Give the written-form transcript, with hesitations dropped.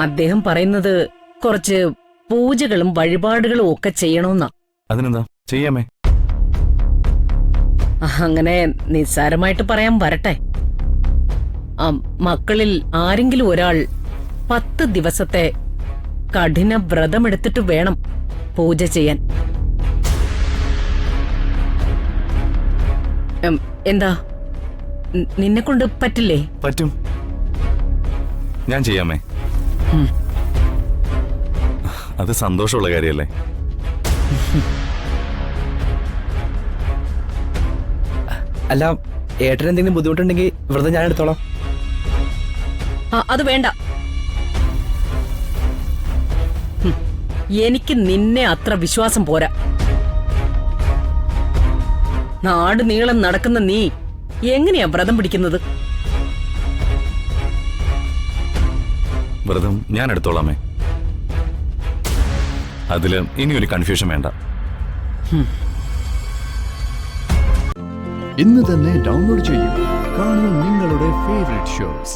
അദ്ദേഹം പറയുന്നത് കുറച്ച് പൂജകളും വഴിപാടുകളും ഒക്കെ ചെയ്യണമെന്നാ. അതിനെന്താ, ചെയ്യാമേ. അങ്ങനെ നിസ്സാരമായിട്ട് പറയാൻ വരട്ടെ. മക്കളിൽ ആരെങ്കിലും ഒരാൾ 10 ദിവസത്തെ കഠിന വ്രതമെടുത്തിട്ട് വേണം പൂജ ചെയ്യാൻ. എന്താ, നിന്നെ കൊണ്ട് പറ്റില്ലേ? പറ്റും, ഞാൻ ചെയ്യാമേ. അത് സന്തോഷമുള്ള കാര്യല്ലേ? അല്ല, ഏട്ടന് എന്തെങ്കിലും ബുദ്ധിമുട്ടുണ്ടെങ്കിൽ വ്രതം ഞാൻ എടുത്തോളാം. അത് വേണ്ട. എനിക്ക് നിന്നെ അത്ര വിശ്വാസം പോരാ. നാട് നീളം നടക്കുന്ന നീ എങ്ങനെയാ വ്രതം പിടിക്കുന്നത്? വ്രതം ഞാൻ എടുത്തോളാമേ. അതില് ഇനിയൊരു കൺഫ്യൂഷൻ വേണ്ട. ഇന്ന് തന്നെ ഡൗൺലോഡ് ചെയ്യൂ. കാണൂ നിങ്ങളുടെ ഫേവറേറ്റ് ഷോസ്.